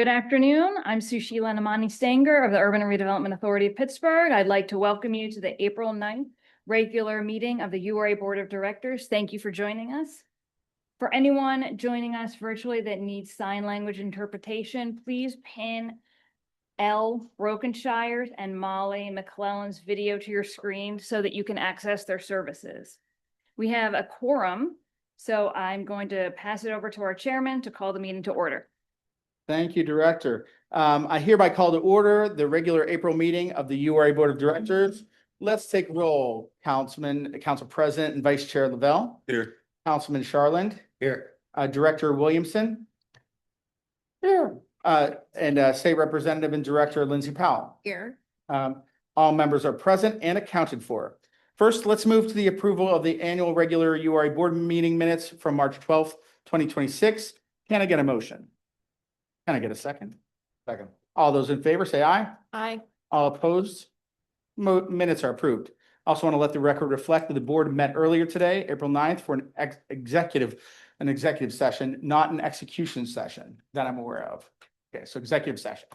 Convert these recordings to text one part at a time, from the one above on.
Good afternoon. I'm Sushila Namani-Stanger of the Urban Redevelopment Authority of Pittsburgh. I'd like to welcome you to the April 9th regular meeting of the URA Board of Directors. Thank you for joining us. For anyone joining us virtually that needs sign language interpretation, please pin Elle Brokenshire's and Molly McClellan's video to your screen so that you can access their services. We have a quorum, so I'm going to pass it over to our chairman to call the meeting to order. Thank you, Director. I hereby call to order the regular April meeting of the URA Board of Directors. Let's take roll. Council President and Vice Chair Lavelle. Here. Councilman Charland. Here. Director Williamson. Here. And State Representative and Director Lindsay Powell. Here. All members are present and accounted for. First, let's move to the approval of the annual regular URA Board meeting minutes from March 12th, 2026. Can I get a motion? Can I get a second? Second. All those in favor say aye. Aye. All opposed? Minutes are approved. Also want to let the record reflect that the board met earlier today, April 9th, for an executive session, not an execution session that I'm aware of. Okay, so executive session.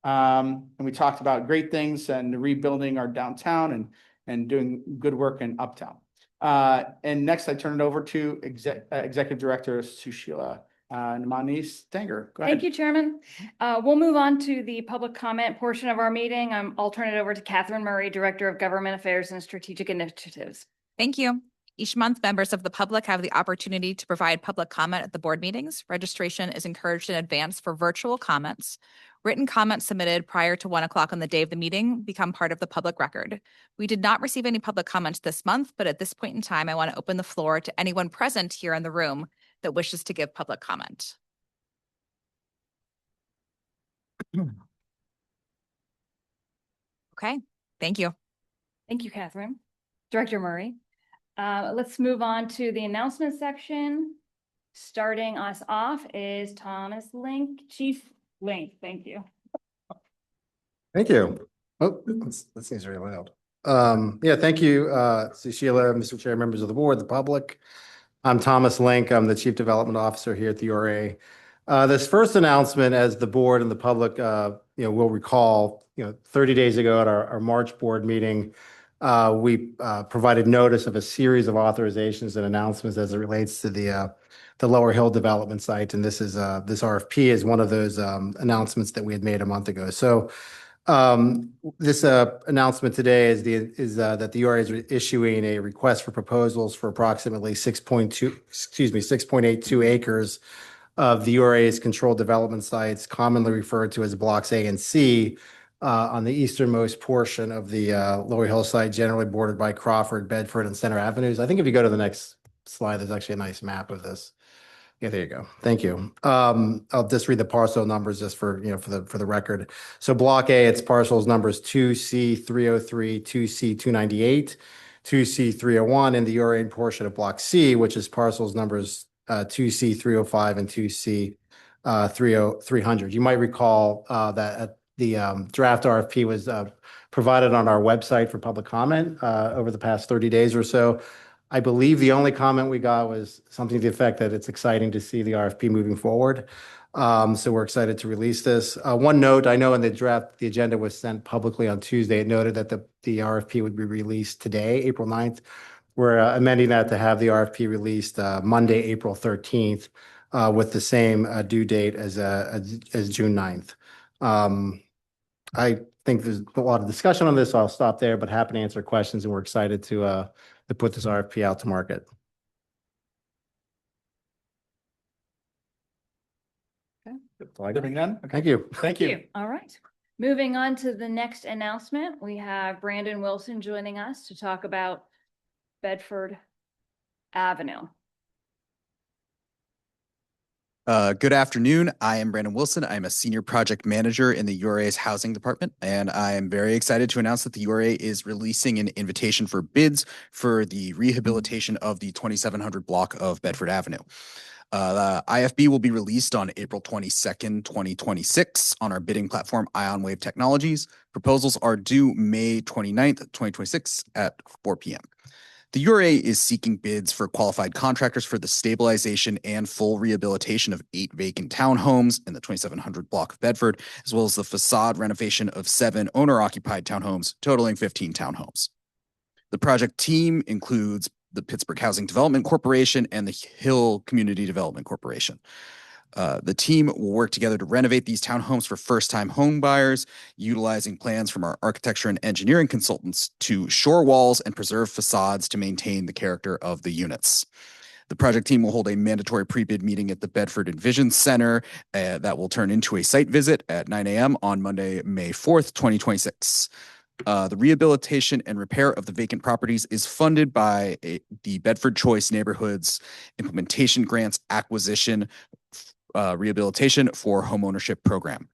And we talked about great things and rebuilding our downtown and doing good work in Uptown. And next I turn it over to Executive Director Sushila Namani-Stanger. Go ahead. Thank you, Chairman. We'll move on to the public comment portion of our meeting. I'll turn it over to Catherine Murray, Director of Government Affairs and Strategic Initiatives. Thank you. Each month, members of the public have the opportunity to provide public comment at the board meetings. Registration is encouraged in advance for virtual comments. Written comments submitted prior to 1 o'clock on the day of the meeting become part of the public record. We did not receive any public comments this month, but at this point in time, I want to open the floor to anyone present here in the room that wishes to give public comment. Okay, thank you. Thank you, Catherine. Director Murray. Let's move on to the announcement section. Starting us off is Thomas Link, Chief Link. Thank you. Thank you. Oh, that seems very loud. Yeah, thank you, Sushila, Mr. Chair, members of the board, the public. I'm Thomas Link. I'm the Chief Development Officer here at the URA. This first announcement, as the board and the public, will recall, 30 days ago at our March board meeting, we provided notice of a series of authorizations and announcements as it relates to the Lower Hill development site, and this RFP is one of those announcements that we had made a month ago. So this announcement today is that the URA is issuing a request for proposals for approximately 6.82 acres of the URA's controlled development sites, commonly referred to as blocks A and C, on the easternmost portion of the Lower Hill site, generally bordered by Crawford, Bedford, and Center Avenues. I think if you go to the next slide, there's actually a nice map of this. Yeah, there you go. Thank you. I'll just read the parcel numbers just for the record. So block A, its parcels numbers 2C303, 2C298, 2C301, and the URA portion of block C, which is parcels numbers 2C305 and 2C300. You might recall that the draft RFP was provided on our website for public comment over the past 30 days or so. I believe the only comment we got was something to the effect that it's exciting to see the RFP moving forward. So we're excited to release this. One note, I know in the draft, the agenda was sent publicly on Tuesday. It noted that the RFP would be released today, April 9th. We're amending that to have the RFP released Monday, April 13th, with the same due date as June 9th. I think there's a lot of discussion on this, so I'll stop there, but happy to answer questions, and we're excited to put this RFP out to market. Okay. Thank you. Thank you. All right. Moving on to the next announcement, we have Brandon Wilson joining us to talk about Bedford Avenue. Good afternoon. I am Brandon Wilson. I'm a senior project manager in the URA's housing department, and I am very excited to announce that the URA is releasing an invitation for bids for the rehabilitation of the 2700 block of Bedford Avenue. The IFB will be released on April 22nd, 2026 on our bidding platform, Ion Wave Technologies. Proposals are due May 29th, 2026 at 4 p.m. The URA is seeking bids for qualified contractors for the stabilization and full rehabilitation of 8 vacant townhomes in the 2700 block of Bedford, as well as the facade renovation of 7 owner-occupied townhomes, totaling 15 townhomes. The project team includes the Pittsburgh Housing Development Corporation and the Hill Community Development Corporation. The team will work together to renovate these townhomes for first-time home buyers, utilizing plans from our architecture and engineering consultants to shore walls and preserve facades to maintain the character of the units. The project team will hold a mandatory pre-bid meeting at the Bedford Envision Center that will turn into a site visit at 9 a.m. on Monday, May 4th, 2026. The rehabilitation and repair of the vacant properties is funded by the Bedford Choice Neighborhoods Implementation Grants Acquisition Rehabilitation for Homeownership Program.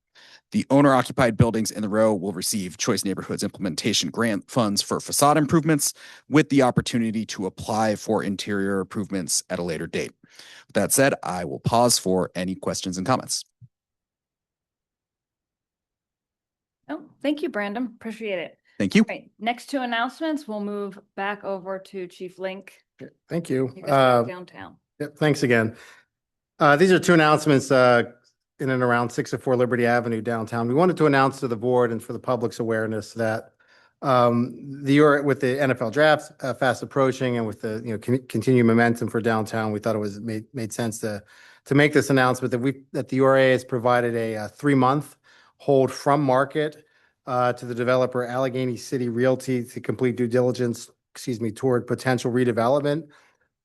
The owner-occupied buildings in the row will receive Choice Neighborhoods Implementation Grant funds for facade improvements, with the opportunity to apply for interior improvements at a later date. With that said, I will pause for any questions and comments. Oh, thank you, Brandon. Appreciate it. Thank you. Right, next 2 announcements, we'll move back over to Chief Link. Thank you. You guys are downtown. Thanks again. These are 2 announcements in and around 604 Liberty Avenue downtown. We wanted to announce to the board and for the public's awareness that with the NFL draft fast approaching and with the continued momentum for downtown, we thought it was made sense to make this announcement that the URA has provided a 3-month hold from market to the developer Allegheny City Realty to complete due diligence, toward potential redevelopment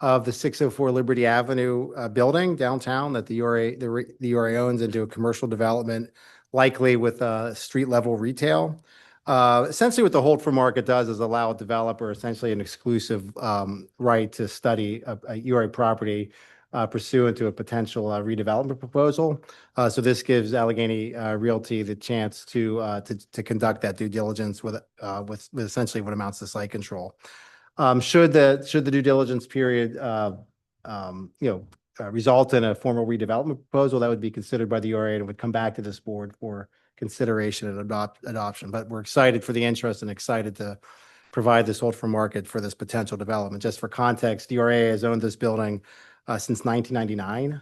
of the 604 Liberty Avenue building downtown that the URA owns into a commercial development, likely with street level retail. Essentially what the hold for market does is allow a developer essentially an exclusive right to study a URA property pursuant to a potential redevelopment proposal. So this gives Allegheny Realty the chance to conduct that due diligence with essentially what amounts to site control. Should the due diligence period result in a formal redevelopment proposal, that would be considered by the URA and would come back to this board for consideration and adoption. But we're excited for the interest and excited to provide this hold for market for this potential development. Just for context, the URA has owned this building since 1999.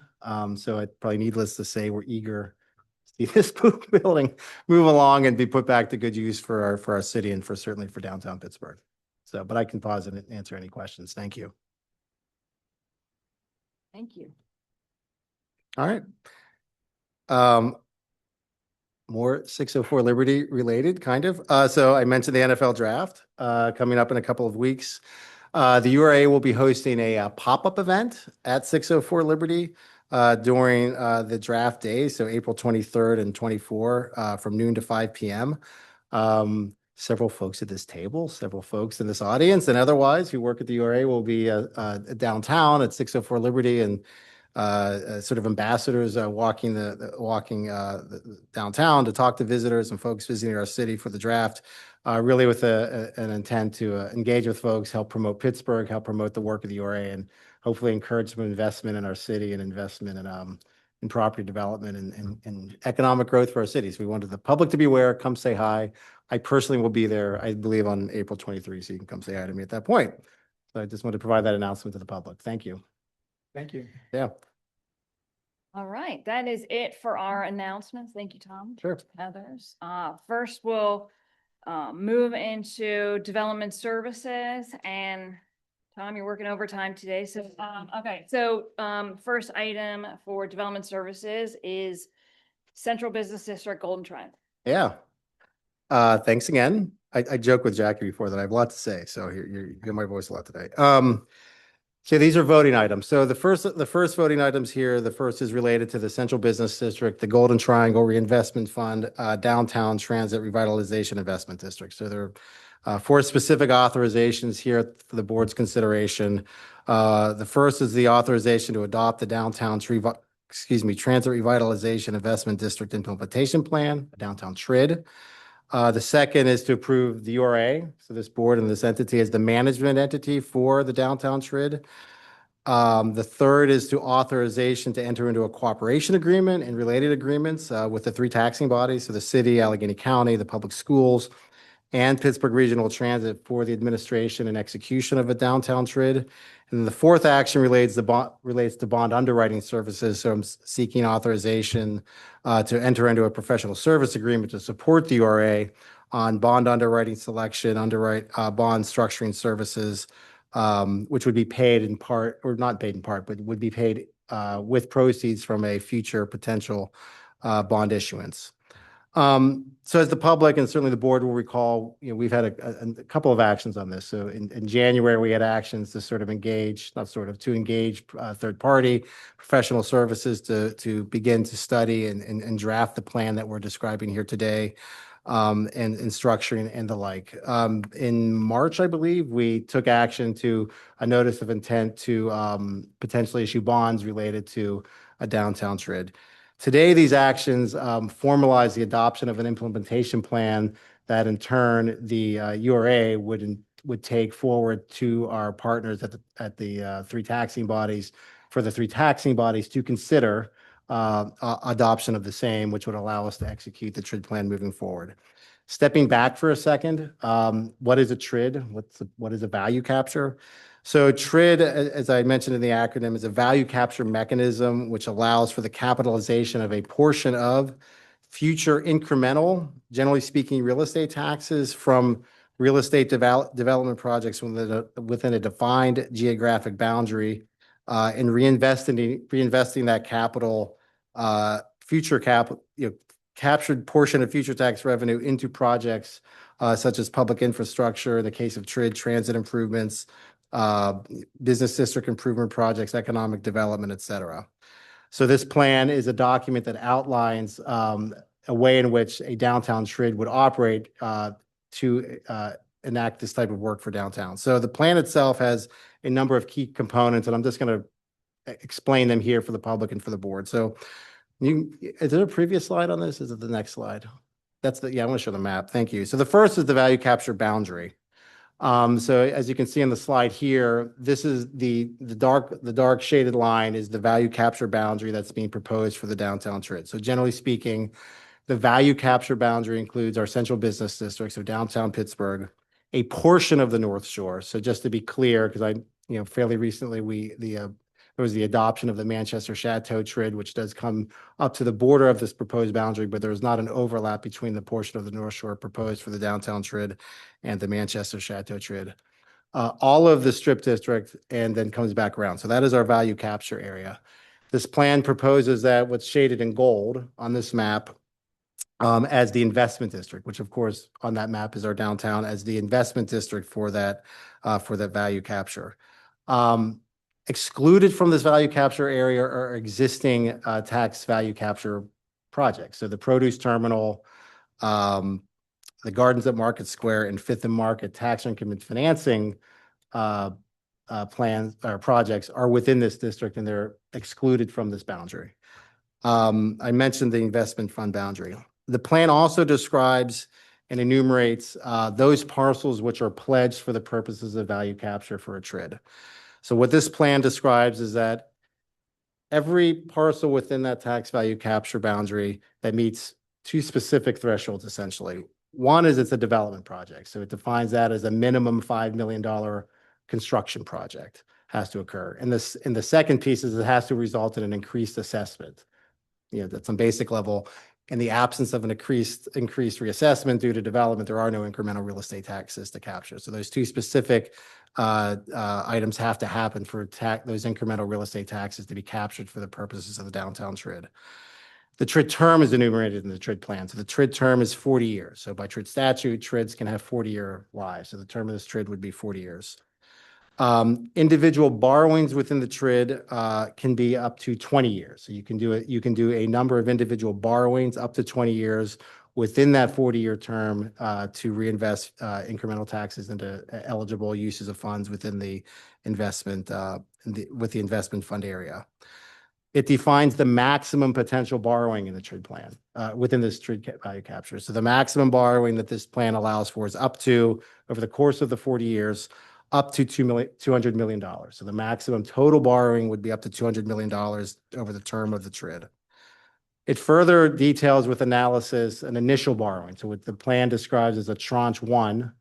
So it's probably needless to say we're eager to see this building move along and be put back to good use for our city and certainly for downtown Pittsburgh. So, but I can pause and answer any questions. Thank you. Thank you. All right. More 604 Liberty related, kind of. So I mentioned the NFL draft coming up in a couple of weeks. The URA will be hosting a pop-up event at 604 Liberty during the draft day, so April 23rd and 24 from noon to 5 p.m. Several folks at this table, several folks in this audience, and otherwise who work at the URA will be downtown at 604 Liberty and sort of ambassadors walking downtown to talk to visitors and folks visiting our city for the draft, really with an intent to engage with folks, help promote Pittsburgh, help promote the work of the URA, and hopefully encourage some investment in our city and investment in property development and economic growth for our cities. We wanted the public to be aware, come say hi. I personally will be there, I believe, on April 23, so you can come say hi to me at that point. So I just wanted to provide that announcement to the public. Thank you. Thank you. Yeah, All right, that is it for our announcements. Thank you, Tom. sure. Others. First, we'll move into development services, and Tom, you're working overtime today. So, okay. So, first item for development services is Central Business District Golden Triangle. Yeah. Thanks again. I joked with Jackie before that I have a lot to say, so you hear my voice a lot today. So these are voting items. So the first voting items here, the first is related to the Central Business District, the Golden Triangle Reinvestment Fund, Downtown Transit Revitalization Investment District. So there are 4 specific authorizations here for the board's consideration. The first is the authorization to adopt the Downtown Transit Revitalization Investment District Implementation Plan, Downtown TRID. The second is to approve the URA. So this board and this entity is the management entity for the Downtown TRID. The third is to authorization to enter into a cooperation agreement and related agreements with the 3 taxing bodies. So the city, Allegheny County, the public schools, and Pittsburgh Regional Transit for the administration and execution of a downtown TRID. And then the fourth action relates to bond underwriting services. So I'm seeking authorization to enter into a professional service agreement to support the URA on bond underwriting selection, bond structuring services, which would be paid in part, or not paid in part, but would be paid with proceeds from a future potential bond issuance. So as the public and certainly the board will recall, we've had a couple of actions on this. So in January, we had actions to sort of engage, to engage third party professional services to begin to study and draft the plan that we're describing here today, and structuring and the like. In March, I believe, we took action to a notice of intent to potentially issue bonds related to a downtown TRID. Today, these actions formalize the adoption of an implementation plan that in turn the URA would take forward to our partners at the three taxing bodies for the three taxing bodies to consider adoption of the same, which would allow us to execute the TRID plan moving forward. Stepping back for a second, what is a TRID? What is a value capture? So TRID, as I mentioned in the acronym, is a value capture mechanism which allows for the capitalization of a portion of future incremental, generally speaking, real estate taxes from real estate development projects within a defined geographic boundary, and reinvesting that capital, captured portion of future tax revenue into projects such as public infrastructure, in the case of TRID, transit improvements, business district improvement projects, economic development, et cetera. So this plan is a document that outlines a way in which a downtown TRID would operate to enact this type of work for downtown. So the plan itself has a number of key components, and I'm just going to explain them here for the public and for the board. So is there a previous slide on this? Is it the next slide? I want to show the map. Thank you. So the first is the value capture boundary. So as you can see on the slide here, this is the dark shaded line is the value capture boundary that's being proposed for the downtown TRID. So generally speaking, the value capture boundary includes our central business district, so downtown Pittsburgh, a portion of the North Shore. So just to be clear, because fairly recently there was the adoption of the Manchester Chateau TRID, which does come up to the border of this proposed boundary, but there is not an overlap between the portion of the North Shore proposed for the downtown TRID and the Manchester Chateau TRID. All of the strip district and then comes back around. So that is our value capture area. This plan proposes that what's shaded in gold on this map as the investment district, which of course on that map is our downtown, as the investment district for that value capture. Excluded from this value capture area are existing tax value capture projects. So the produce terminal, the Gardens at Market Square, and Fifth and Market tax increment financing plans or projects are within this district, and they're excluded from this boundary. I mentioned the investment fund boundary. The plan also describes and enumerates those parcels which are pledged for the purposes of value capture for a TRID. So what this plan describes is that every parcel within that tax value capture boundary that meets two specific thresholds, essentially. One is it's a development project. So it defines that as a minimum $5 million construction project has to occur. And the second piece is it has to result in an increased assessment. That's on basic level. In the absence of an increased reassessment due to development, there are no incremental real estate taxes to capture. So those two specific items have to happen for those incremental real estate taxes to be captured for the purposes of the downtown TRID. The TRID term is enumerated in the TRID plan. So the TRID term is 40 years. So by TRID statute, TRIDs can have 40-year lives. So the term of this TRID would be 40 years. Individual borrowings within the TRID can be up to 20 years. So you can do a number of individual borrowings up to 20 years within that 40-year term to reinvest incremental taxes into eligible uses of funds within the investment with the investment fund area. It defines the maximum potential borrowing in the TRID plan within this TRID value capture. So the maximum borrowing that this plan allows for is up to, over the course of the 40 years, up to $200 million. So the maximum total borrowing would be up to $200 million over the term of the TRID. It further details with analysis an initial borrowing. So what the plan describes as a tranche one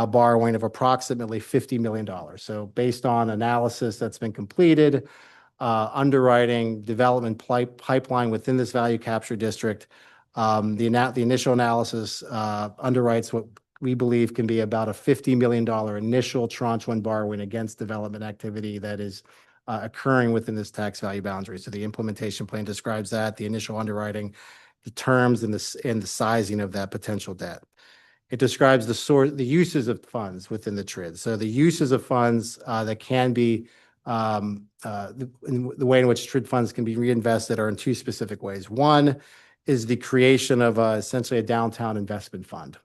borrowing of approximately $50 million. So based on analysis that's been completed, underwriting development pipeline within this value capture district, the initial analysis underwrites what we believe can be about a $50 million initial tranche one borrowing against development activity that is occurring within this tax value boundary. So the implementation plan describes that, the initial underwriting, the terms and the sizing of that potential debt. It describes the uses of funds within the TRID. So the uses of funds that can be the way in which TRID funds can be reinvested are in two specific ways. One is the creation of essentially a downtown investment fund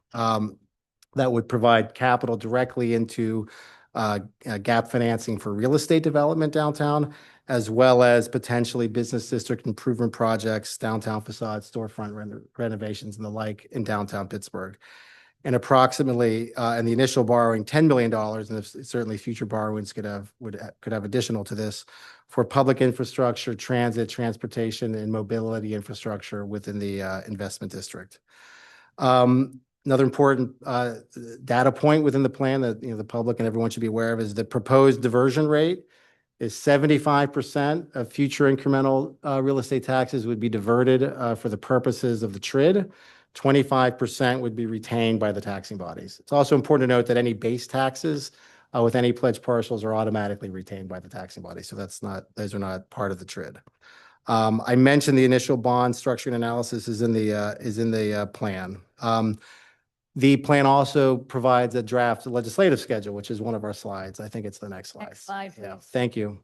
that would provide capital directly into gap financing for real estate development downtown, as well as potentially business district improvement projects, downtown facades, storefront renovations, and the like in downtown Pittsburgh. And approximately, and the initial borrowing, $10 million, and certainly future borrowings could have additional to this for public infrastructure, transit, transportation, and mobility infrastructure within the investment district. Another important data point within the plan that the public and everyone should be aware of is the proposed diversion rate is 75% of future incremental real estate taxes would be diverted for the purposes of the TRID. 25% would be retained by the taxing bodies. It's also important to note that any base taxes with any pledged parcels are automatically retained by the taxing body. So those are not part of the TRID. I mentioned the initial bond structuring analysis is in the plan. The plan also provides a draft legislative schedule, which is one of our slides. I think it's the next slide. Next slide, Yeah, please. thank you.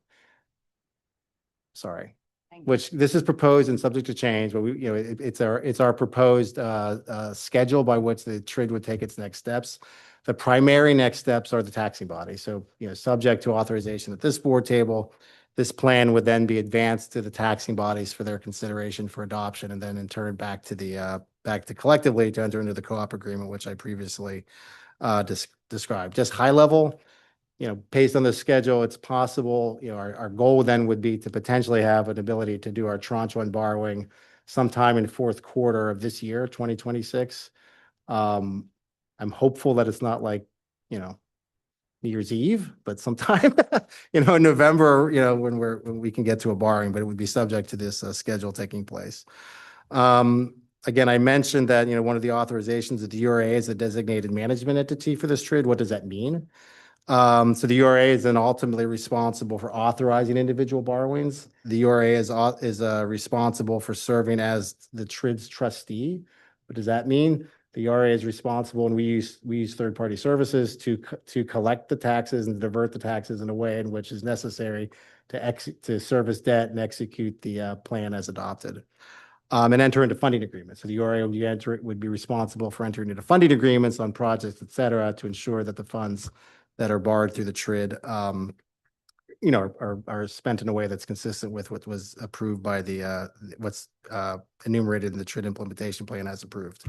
Sorry. Thank you. Which this is proposed and subject to change, but it's our proposed schedule by which the TRID would take its next steps. The primary next steps are the taxing body. So, subject to authorization at this board table, this plan would then be advanced to the taxing bodies for their consideration for adoption, and then in turn back to collectively to enter into the co-op agreement, which I previously described. Just high level. Based on the schedule, it's possible, our goal then would be to potentially have an ability to do our tranche one borrowing sometime in fourth quarter of this year, 2026. I'm hopeful that it's not like, New Year's Eve, but sometime, in November, when we can get to a borrowing, but it would be subject to this schedule taking place. Again, I mentioned that, one of the authorizations of the URA is a designated management entity for this TRID. What does that mean? So the URA is then ultimately responsible for authorizing individual borrowings. The URA is responsible for serving as the TRID's trustee. What does that mean? The URA is responsible, and we use third-party services to collect the taxes and divert the taxes in a way in which is necessary to service debt and execute the plan as adopted. And enter into funding agreements. So the URA would be responsible for entering into funding agreements on projects, et cetera, to ensure that the funds that are borrowed through the TRID, are spent in a way that's consistent with what was approved by what's enumerated in the TRID implementation plan as approved.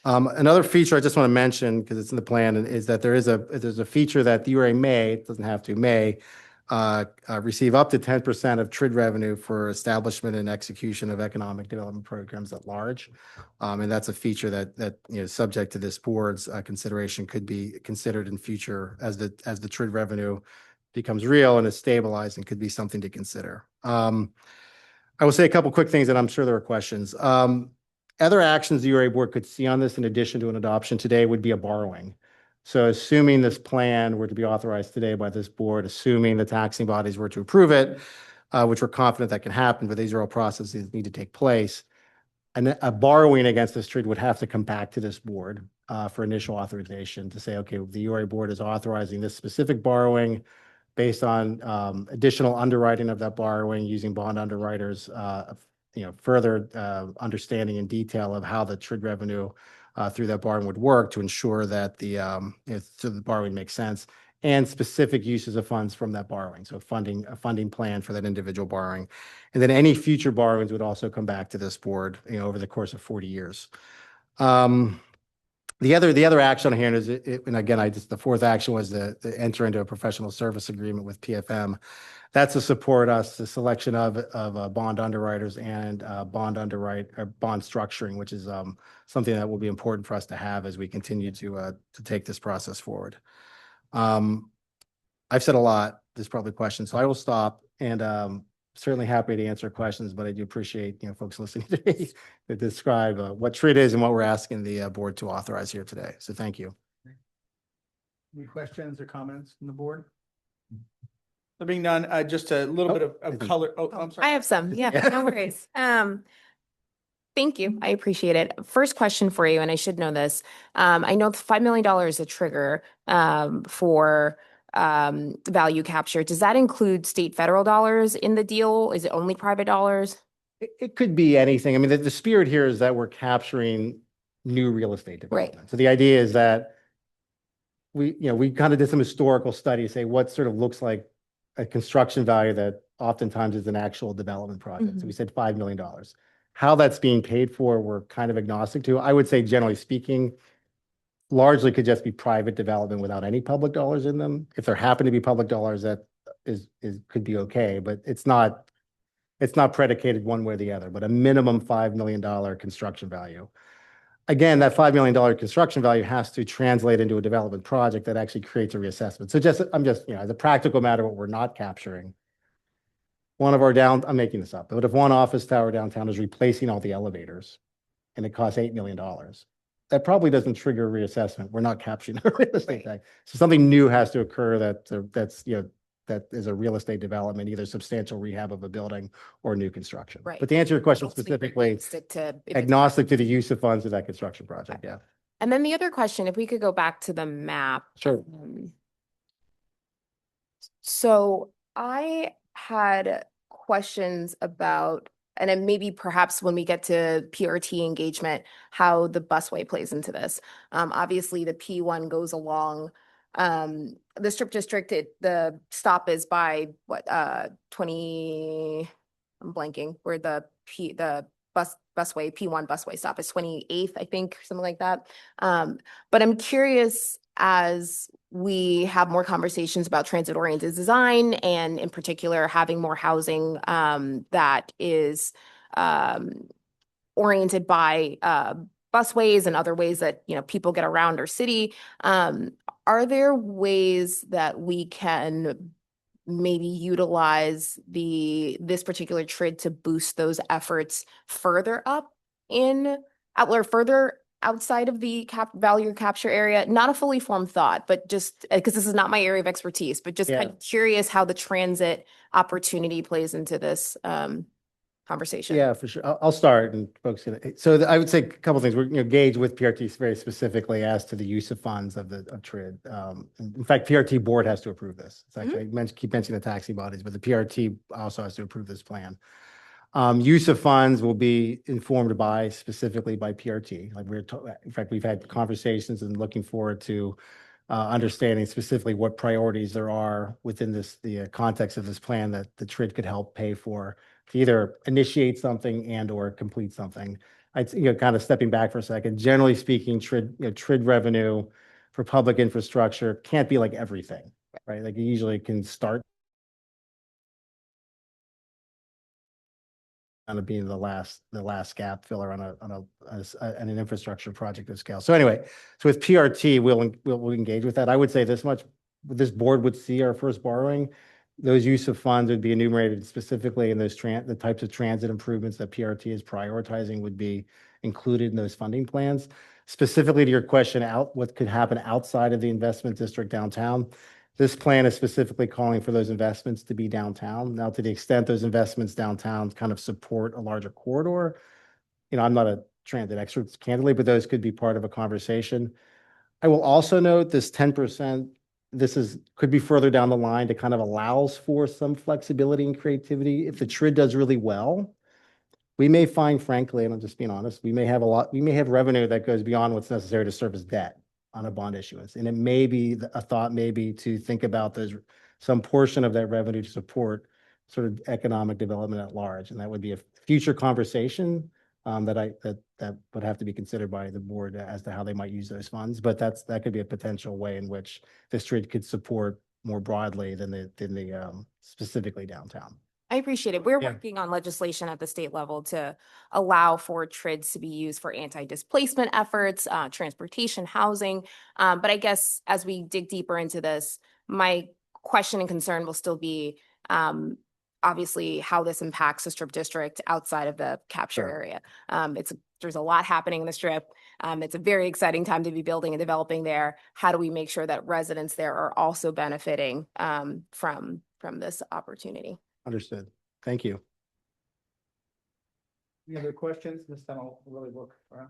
Another feature I just want to mention, because it's in the plan, is that there's a feature that the URA may receive up to 10% of TRID revenue for establishment and execution of economic development programs at large. And that's a feature that subject to this board's consideration, could be considered in future as the TRID revenue becomes real and is stabilized, and could be something to consider. I will say a couple quick things, and I'm sure there are questions. Other actions the URA board could see on this, in addition to an adoption today, would be a borrowing. So assuming this plan were to be authorized today by this board, assuming the taxing bodies were to approve it, which we're confident that can happen, but these are all processes that need to take place. And a borrowing against this TRID would have to come back to this board for initial authorization to say, okay, the URA board is authorizing this specific borrowing based on additional underwriting of that borrowing using bond underwriters, further understanding in detail of how the TRID revenue through that borrowing would work to ensure that so the borrowing makes sense, and specific uses of funds from that borrowing. So a funding plan for that individual borrowing. And then any future borrowings would also come back to this board, over the course of 40 years. The other action on here is, and again, the fourth action was the enter into a professional service agreement with PFM. That's to support us, the selection of bond underwriters and bond structuring, which is something that will be important for us to have as we continue to take this process forward. I've said a lot. There's probably questions, so I will stop, and certainly happy to answer questions, but I do appreciate, folks listening to me to describe what TRID is and what we're asking the board to authorize here today. So thank you. Any questions or comments from the board? There being none, just a little bit of color. Oh, I'm sorry. I have some. Yeah, no worries. Thank you. I appreciate it. First question for you, and I should know this. I know $5 million is a trigger for value capture. Does that include state, federal dollars in the deal? Is it only private dollars? It could be anything. I mean, the spirit here is that we're capturing new real estate development. So the idea is that we kind of did some historical studies, say what sort of looks like a construction value that oftentimes is an actual development project. So we said $5 million. How that's being paid for, we're kind of agnostic to. I would say, generally speaking, largely could just be private development without any public dollars in them. If there happen to be public dollars, that could be okay, but it's not predicated one way or the other, but a minimum $5 million construction value. Again, that $5 million construction value has to translate into a development project that actually creates a reassessment. So I'm just, as a practical matter, what we're not capturing. I'm making this up, but if one office tower downtown is replacing all the elevators and it costs $8 million, that probably doesn't trigger a reassessment. We're not capturing the real estate tax. So something new has to occur that is a real estate development, either substantial rehab of a building or new construction. Right. But to answer your question Don't speak specifically, realistic to if it's- agnostic to the use of funds of that construction project. Yeah. And then the other question, if we could go back to the map. Sure. So I had questions about, and then maybe perhaps when we get to PRT engagement, how the busway plays into this. Obviously, the P1 goes along the strip district. The stop is by what 20. I'm blanking where the busway P1 busway stop is 28th, I think, something like that. But I'm curious, as we have more conversations about transit-oriented design, and in particular having more housing that is oriented by busways and other ways that people get around our city. Are there ways that we can maybe utilize this particular TRID to boost those efforts further up or further outside of the value capture area? Not a fully formed thought, but just because this is not my area of expertise, but just kind of curious how the transit opportunity plays into this conversation. Yeah, for sure. I'll start, and folks so I would say a couple of things. We're engaged with PRT very specifically as to the use of funds of TRID. In fact, PRT board has to approve this. It's actually, I keep mentioning the taxi bodies, but the PRT also has to approve this plan. Use of funds will be informed specifically by PRT. In fact, we've had conversations and looking forward to understanding specifically what priorities there are within the context of this plan that the TRID could help pay for, to either initiate something and or complete something. Kind of stepping back for a second, generally speaking, TRID revenue for public infrastructure can't be like everything, right? Like, it usually can start of being the last gap filler on an infrastructure project of scale. So anyway, with PRT, we'll engage with that. I would say this much: this board would see our first borrowing. Those use of funds would be enumerated specifically, and the types of transit improvements that PRT is prioritizing would be included in those funding plans. Specifically to your question, what could happen outside of the investment district downtown? This plan is specifically calling for those investments to be downtown. Now, to the extent those investments downtown kind of support a larger corridor, I'm not a transit expert, candidly, but those could be part of a conversation. I will also note this 10%, could be further down the line to kind of allows for some flexibility and creativity. If the TRID does really well, we may find, frankly, and I'm just being honest, we may have revenue that goes beyond what's necessary to service debt on a bond issuance. And it may be a thought maybe to think about some portion of that revenue to support sort of economic development at large. And that would be a future conversation, that would have to be considered by the board as to how they might use those funds. But that could be a potential way in which this TRID could support more broadly than the specifically downtown. I appreciate it. We're Yeah. working on legislation at the state level to allow for TRIDs to be used for anti-displacement efforts, transportation, housing. But I guess as we dig deeper into this, my question and concern will still be obviously how this impacts the Strip district outside of the capture Sure. area. There's a lot happening in the Strip. It's a very exciting time to be building and developing there. How do we make sure that residents there are also benefiting from this opportunity? Understood. Thank you. Any other questions? This time I'll really look around.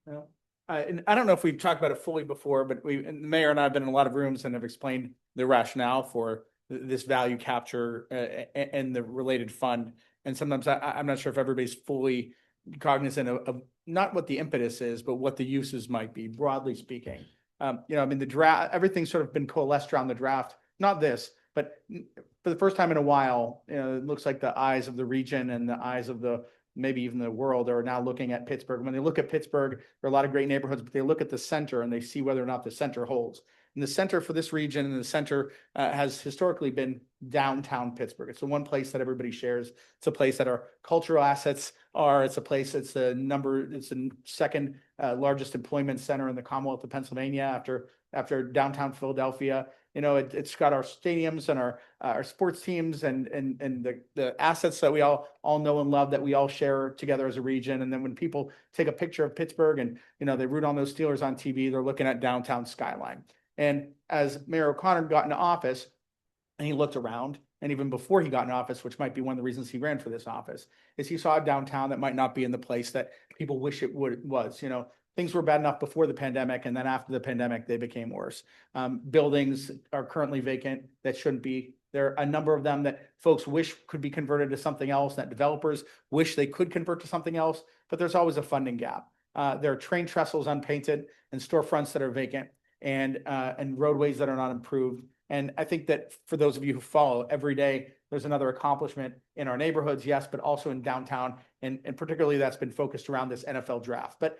No. And I don't know if we've talked about it fully before, but and the mayor and I have been in a lot of rooms and have explained the rationale for this value capture and the related fund. And sometimes I'm not sure if everybody's fully cognizant of not what the impetus is, but what the uses might be, broadly speaking. I mean, the draft, everything's sort of been coalesced around the draft, not this, but for the first time in a while, it looks like the eyes of the region and the eyes of maybe even the world are now looking at Pittsburgh. When they look at Pittsburgh, there are a lot of great neighborhoods, but they look at the center and they see whether or not the center holds. And the center for this region and the center has historically been downtown Pittsburgh. It's the one place that everybody shares. It's a place that our cultural assets are. It's a place it's the second largest employment center in the Commonwealth of Pennsylvania after downtown Philadelphia. It's got our stadiums and our sports teams and the assets that we all know and love that we all share together as a region. And then when people take a picture of Pittsburgh and, they root on those Steelers on TV, they're looking at downtown skyline. And as Mayor O'Connor got into office and he looked around, and even before he got in office, which might be one of the reasons he ran for this office, is he saw a downtown that might not be in the place that people wish it was. Things were bad enough before the pandemic, and then after the pandemic, they became worse. Buildings are currently vacant that shouldn't be. There are a number of them that folks wish could be converted to something else, that developers wish they could convert to something else, but there's always a funding gap. There are train trestles unpainted and storefronts that are vacant and roadways that are not improved. And I think that for those of you who follow every day, there's another accomplishment in our neighborhoods, yes, but also in downtown. And particularly that's been focused around this NFL draft. But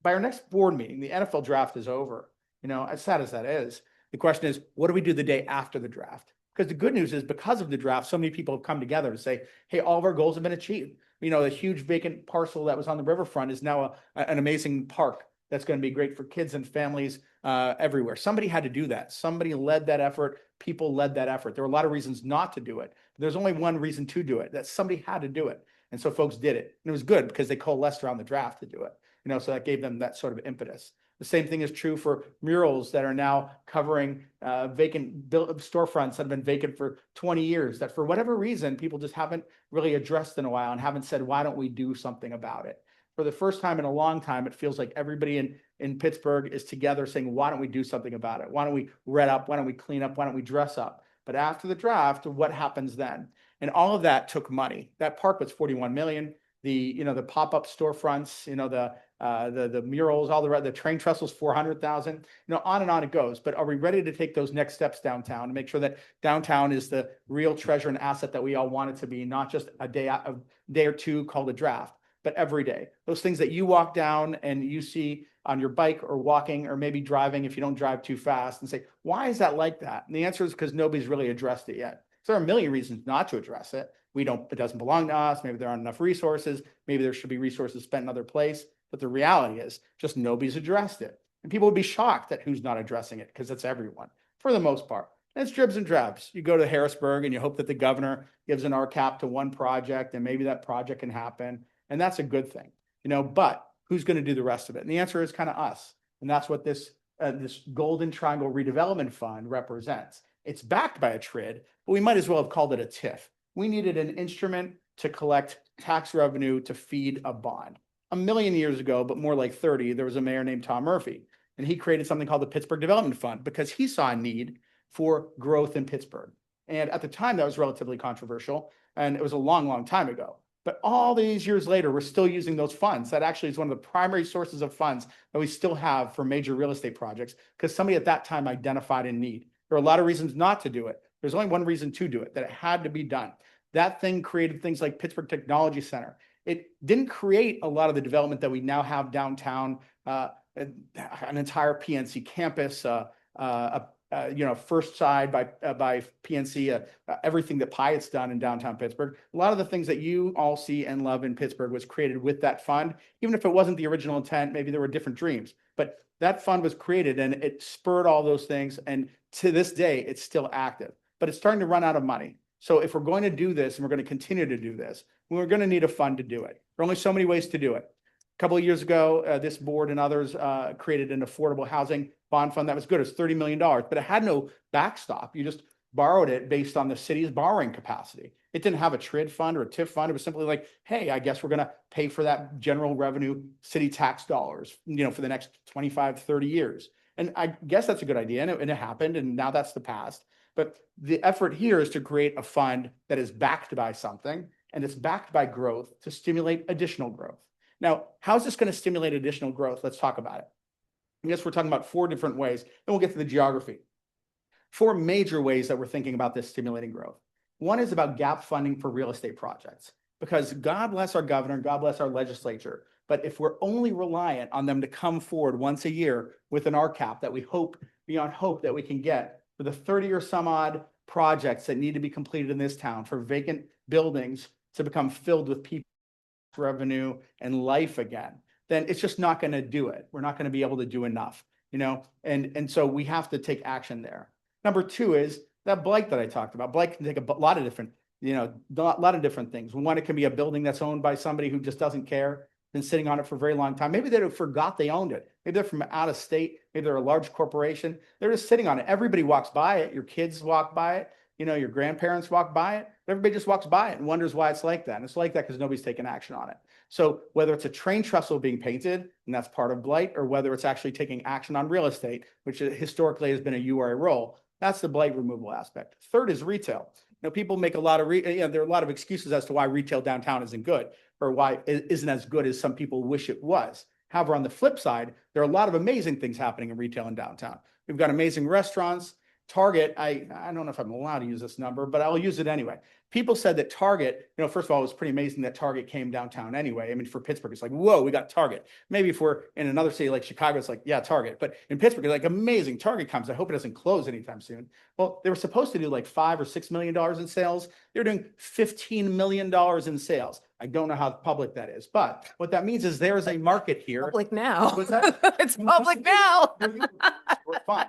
by our next board meeting, the NFL draft is over. As sad as that is, the question is, what do we do the day after the draft? Because the good news is because of the draft, so many people have come together to say, hey, all of our goals have been achieved. The huge vacant parcel that was on the riverfront is now an amazing park that's going to be great for kids and families everywhere. Somebody had to do that. Somebody led that effort. People led that effort. There were a lot of reasons not to do it. There's only one reason to do it, that somebody had to do it. And so folks did it. And it was good because they coalesced around the draft to do it. So that gave them that sort of impetus. The same thing is true for murals that are now covering vacant storefronts that have been vacant for 20 years, that for whatever reason, people just haven't really addressed in a while and haven't said, why don't we do something about it? For the first time in a long time, it feels like everybody in Pittsburgh is together saying, why don't we do something about it? Why don't we red up? Why don't we clean up? Why don't we dress up? But after the draft, what happens then? And all of that took money. That park was 41 million. The pop-up storefronts, the murals, all the train trestles, 400,000, on and on it goes. But are we ready to take those next steps downtown to make sure that downtown is the real treasure and asset that we all want it to be, not just a day or two called a draft, but every day? Those things that you walk down and you see on your bike or walking or maybe driving if you don't drive too fast and say, why is that like that? And the answer is because nobody's really addressed it yet. So there are a million reasons not to address it. It doesn't belong to us. Maybe there aren't enough resources. Maybe there should be resources spent in other place. But the reality is just nobody's addressed it. And people would be shocked at who's not addressing it because it's everyone for the most part. And it's dribs and drabs. You go to Harrisburg and you hope that the governor gives an RCAP to one project and maybe that project can happen. And that's a good thing, but who's going to do the rest of it? And the answer is kind of us. And that's what this Golden Triangle Redevelopment Fund represents. It's backed by a TRID, but we might as well have called it a TIF. We needed an instrument to collect tax revenue to feed a bond. A million years ago, but more like 30, there was a mayor named Tom Murphy, and he created something called the Pittsburgh Development Fund because he saw a need for growth in Pittsburgh. And at the time, that was relatively controversial, and it was a long, long time ago. But all these years later, we're still using those funds. That actually is one of the primary sources of funds that we still have for major real estate projects because somebody at that time identified a need. There are a lot of reasons not to do it. There's only one reason to do it, that it had to be done. That thing created things like Pittsburgh Technology Center. It didn't create a lot of the development that we now have downtown, an entire PNC campus, First Side by PNC, everything that Pyatt's done in downtown Pittsburgh. A lot of the things that you all see and love in Pittsburgh was created with that fund. Even if it wasn't the original intent, maybe there were different dreams, but that fund was created and it spurred all those things. And to this day, it's still active, but it's starting to run out of money. So if we're going to do this and we're going to continue to do this, we're going to need a fund to do it. There are only so many ways to do it. A couple of years ago, this board and others created an affordable housing bond fund that was good. It was $30 million, but it had no backstop. You just borrowed it based on the city's borrowing capacity. It didn't have a TRID fund or a TIF fund. It was simply like, hey, I guess we're going to pay for that general revenue city tax dollars, for the next 25, 30 years. And I guess that's a good idea. And it happened. And now that's the past. But the effort here is to create a fund that is backed by something, and it's backed by growth to stimulate additional growth. Now, how is this going to stimulate additional growth? Let's talk about it. I guess we're talking about 4 different ways, and we'll get to the geography. 4 major ways that we're thinking about this stimulating growth. One is about gap funding for real estate projects, because God bless our governor, God bless our legislature. But if we're only reliant on them to come forward once a year with an RCAP that we hope, beyond hope, that we can get for the 30 or some odd projects that need to be completed in this town, for vacant buildings to become filled with people, revenue, and life again, then it's just not going to do it. We're not going to be able to do enough, and so we have to take action there. Number 2 is that blight that I talked about. Blight can take a lot of different, a lot of different things. One, it can be a building that's owned by somebody who just doesn't care, been sitting on it for a very long time. Maybe they forgot they owned it. Maybe they're from out of state. Maybe they're a large corporation. They're just sitting on it. Everybody walks by it. Your kids walk by it. Your grandparents walk by it. Everybody just walks by it and wonders why it's like that. And it's like that because nobody's taking action on it. So whether it's a train trestle being painted, and that's part of blight, or whether it's actually taking action on real estate, which historically has been a URA role, that's the blight removal aspect. 3rd is retail. People make a lot of, there are a lot of excuses as to why retail downtown isn't good, or why it isn't as good as some people wish it was. However, on the flip side, there are a lot of amazing things happening in retail in downtown. We've got amazing restaurants. Target, I don't know if I'm allowed to use this number, but I'll use it anyway. People said that Target, first of all, it was pretty amazing that Target came downtown anyway. I mean, for Pittsburgh, it's like, whoa, we got Target. Maybe if we're in another city like Chicago, it's like, yeah, Target. But in Pittsburgh, it's like amazing. Target comes. I hope it doesn't close anytime soon. Well, they were supposed to do like $5 or $6 million in sales. They're doing $15 million in sales. I don't know how public that is, but what that means is there is a market here. Public now. What's that? It's public now. We're fine.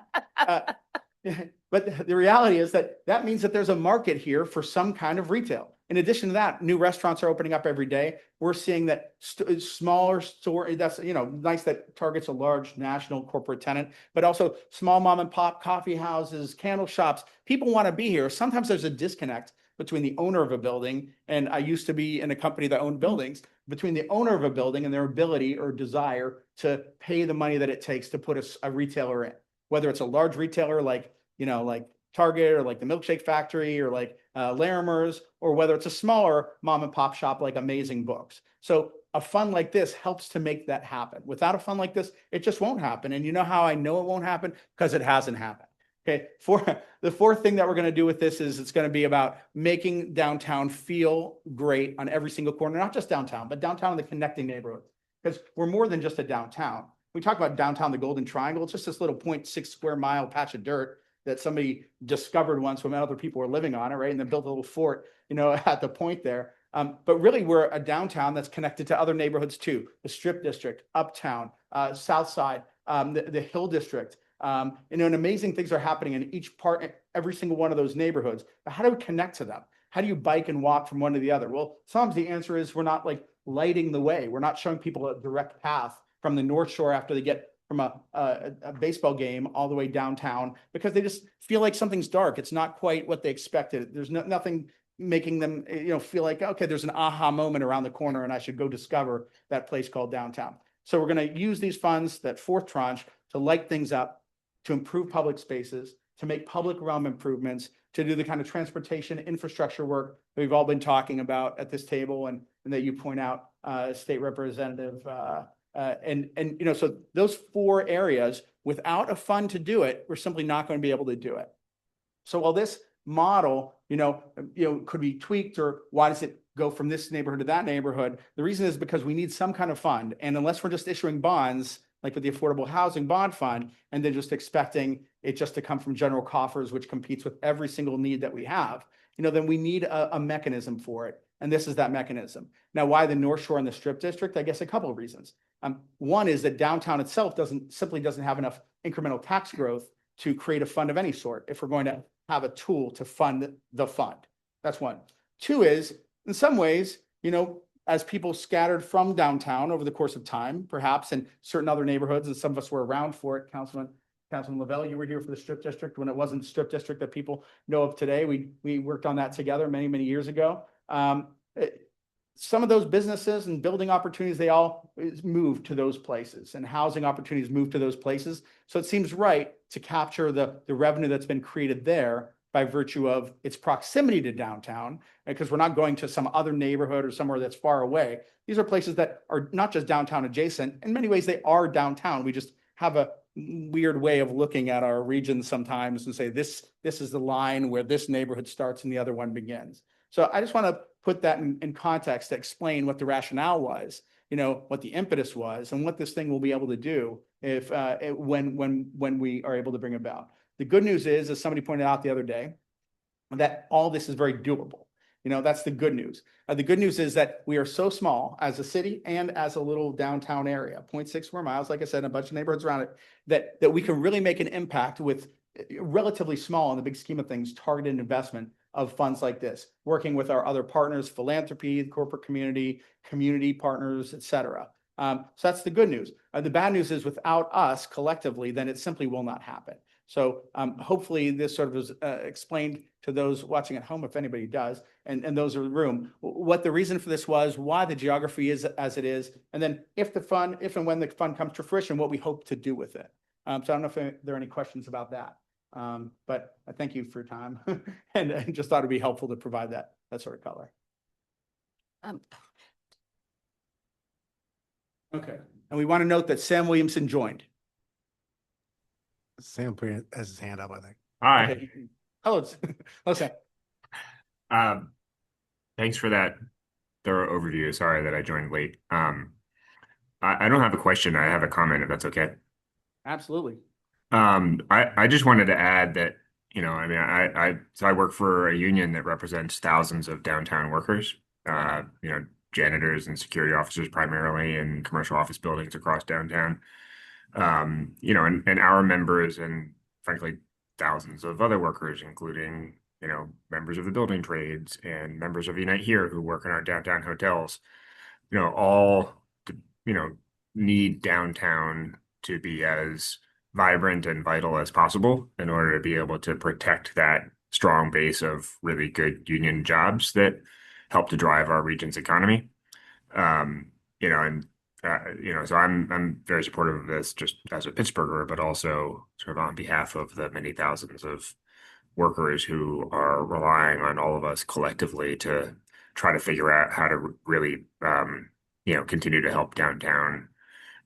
But the reality is that means that there's a market here for some kind of retail. In addition to that, new restaurants are opening up every day. We're seeing that smaller store, that's, nice that Target's a large national corporate tenant, but also small mom and pop coffee houses, candle shops. People want to be here. Sometimes there's a disconnect between the owner of a building, and I used to be in a company that owned buildings, between the owner of a building and their ability or desire to pay the money that it takes to put a retailer in. Whether it's a large retailer like Target, or like the Milkshake Factory, or like Larimer's, or whether it's a smaller mom and pop shop like Amazing Books. So a fund like this helps to make that happen. Without a fund like this, it just won't happen. And you know how I know it won't happen? Because it hasn't happened. Okay. The 4th thing that we're going to do with this is it's going to be about making downtown feel great on every single corner, not just downtown, but downtown in the connecting neighborhoods. Because we're more than just a downtown. We talk about downtown, the Golden Triangle. It's just this little 0.6 square mile patch of dirt that somebody discovered once when other people were living on it, right? And then built a little fort, at the point there. But really, we're a downtown that's connected to other neighborhoods too. The Strip District, Uptown, South Side, the Hill District. And amazing things are happening in every single one of those neighborhoods. But how do we connect to them? How do you bike and walk from one to the other? Well, sometimes the answer is we're not like lighting the way. We're not showing people a direct path from the North Shore after they get from a baseball game all the way downtown, because they just feel like something's dark. It's not quite what they expected. There's nothing making them, feel like, okay, there's an aha moment around the corner and I should go discover that place called downtown. So we're going to use these funds, that 4th tranche, to light things up, to improve public spaces, to make public realm improvements, to do the kind of transportation infrastructure work that we've all been talking about at this table, and that you point out, State Representative, so those 4 areas, without a fund to do it, we're simply not going to be able to do it. So while this model, could be tweaked, or why does it go from this neighborhood to that neighborhood. The reason is because we need some kind of fund. And unless we're just issuing bonds, like with the Affordable Housing Bond Fund, and then just expecting it just to come from general coffers, which competes with every single need that we have, then we need a mechanism for it. And this is that mechanism. Now, why the North Shore and the Strip District? I guess a couple of reasons. One is that downtown itself simply doesn't have enough incremental tax growth to create a fund of any sort if we're going to have a tool to fund the fund. That's one. Two is, in some ways, as people scattered from downtown over the course of time, perhaps in certain other neighborhoods, and some of us were around for it, Councilman Lavelle, you were here for the Strip District when it wasn't the Strip District that people know of today. We worked on that together many, many years ago. Some of those businesses and building opportunities, they all moved to those places, and housing opportunities moved to those places. So it seems right to capture the revenue that's been created there by virtue of its proximity to downtown, because we're not going to some other neighborhood or somewhere that's far away. These are places that are not just downtown adjacent. In many ways, they are downtown. We just have a weird way of looking at our region sometimes and say, this is the line where this neighborhood starts and the other one begins. So I just want to put that in context to explain what the rationale was, what the impetus was, and what this thing will be able to do if when we are able to bring about. The good news is, as somebody pointed out the other day, that all this is very doable. That's the good news. The good news is that we are so small as a city and as a little downtown area, 0.6 square miles, like I said, a bunch of neighborhoods around it, that we can really make an impact with relatively small in the big scheme of things, targeted investment of funds like this, working with our other partners, philanthropy, the corporate community partners, et cetera. So that's the good news. The bad news is without us collectively, then it simply will not happen. So hopefully this sort of is explained to those watching at home, if anybody does, and those in the room, what the reason for this was, why the geography is as it is, and then if and when the fund comes to fruition, what we hope to do with it. So I don't know if there are any questions about that, but I thank you for your time, and I just thought it'd be helpful to provide that sort of color. Okay, and we want to note that Sam Williamson joined. Sam has his hand up, I think. Hi. Okay. Hello, Sam. Thanks for that thorough overview. Sorry that I joined late. I don't have a question. I have a comment, if that's okay. Absolutely. I just wanted to add that, I work for a union that represents thousands of downtown workers, janitors and security officers primarily in commercial office buildings across downtown. And our members and frankly, thousands of other workers, including, members of the building trades and members of Unite Here who work in our downtown hotels, all, need downtown to be as vibrant and vital as possible in order to be able to protect that strong base of really good union jobs that help to drive our region's economy. So I'm very supportive of this just as a Pittsburgher, but also sort of on behalf of the many thousands of workers who are relying on all of us collectively to try to figure out how to really, continue to help downtown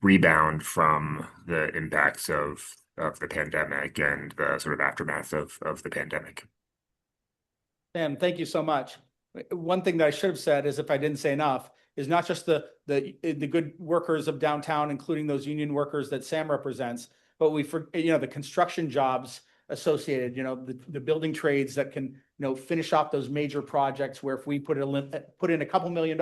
rebound from the impacts of the pandemic and the sort of aftermath of the pandemic. Sam, thank you so much. One thing that I should have said is, if I didn't say enough, is not just the good workers of downtown, including those union workers that Sam represents, but the construction jobs associated, the building trades that can, finish off those major projects where if we put in a couple $1 million,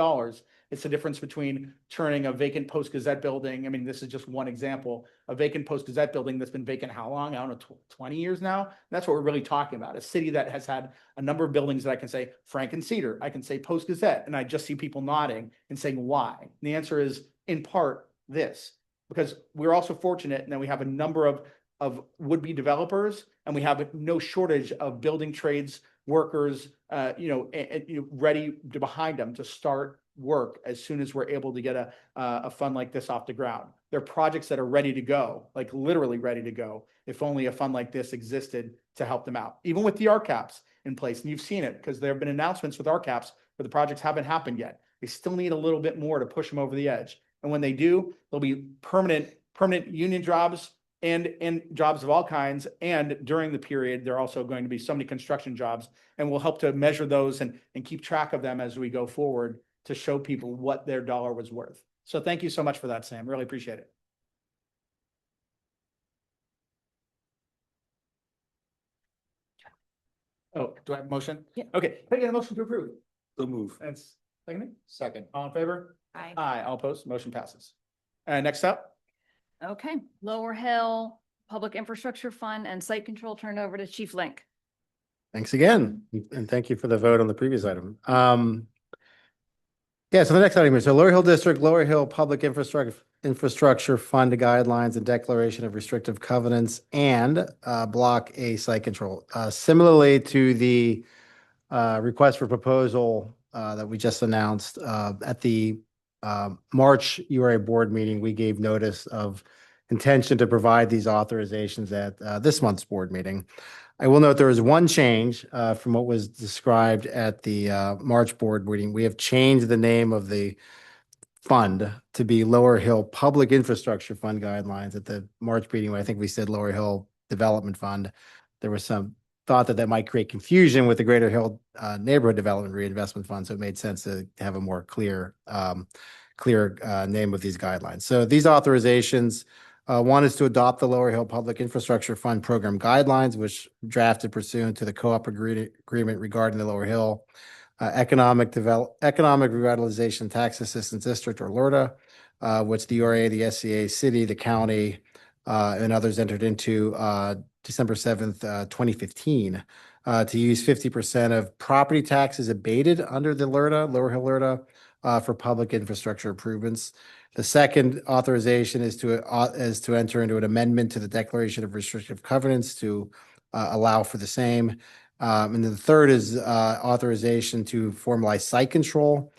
it's the difference between turning a vacant Post-Gazette building. I mean, this is just one example, a vacant Post-Gazette building that's been vacant how long? I don't know, 20 years now. That's what we're really talking about. A city that has had a number of buildings that I can say Frank and Cedar, I can say Post-Gazette, and I just see people nodding and saying why. And the answer is in part this, because we're also fortunate and that we have a number of would-be developers, and we have no shortage of building trades workers, ready behind them to start work as soon as we're able to get a fund like this off the ground. There are projects that are ready to go, like literally ready to go, if only a fund like this existed to help them out. Even with the RCAPs in place, and you've seen it because there have been announcements with RCAPs, but the projects haven't happened yet. They still need a little bit more to push them over the edge. And when they do, there'll be permanent union jobs and jobs of all kinds. And during the period, there are also going to be so many construction jobs, and we'll help to measure those and keep track of them as we go forward to show people what their dollar was worth. So thank you so much for that, Sam. Really appreciate it. Oh, do I have a motion? Yeah. Okay, can I get a motion to approve? So move. That's second. Second. All in favor? Aye. Aye, all opposed, motion passes. Next up, Okay, Lower Hill Public Infrastructure Fund and Site Control turned over to Chief Link. Thanks again, and thank you for the vote on the previous item. Yeah, so the next item is, so Lower Hill District, Lower Hill Public Infrastructure Fund Guidelines and Declaration of Restrictive Covenants and Block A Site Control. Similarly to the request for proposal that we just announced at the March URA board meeting, we gave notice of intention to provide these authorizations at this month's board meeting. I will note there is one change from what was described at the March board meeting. We have changed the name of the fund to be Lower Hill Public Infrastructure Fund Guidelines. At the March meeting, I think we said Lower Hill Development Fund. There was some thought that might create confusion with the Greater Hill Neighborhood Development Reinvestment Fund, so it made sense to have a more clear name of these guidelines. So these authorizations, one is to adopt the Lower Hill Public Infrastructure Fund Program Guidelines, which drafted pursuant to the co-op agreement regarding the Lower Hill Economic Revitalization Tax Assistance District, or LRTA, which the URA, the SCA, city, the county, and others entered into December 7th, 2015, to use 50% of property taxes abated under the LRTA, Lower Hill LRTA, for public infrastructure improvements. The second authorization is to enter into an amendment to the Declaration of Restrictive Covenants to allow for the same. And then the third is authorization to formalize site control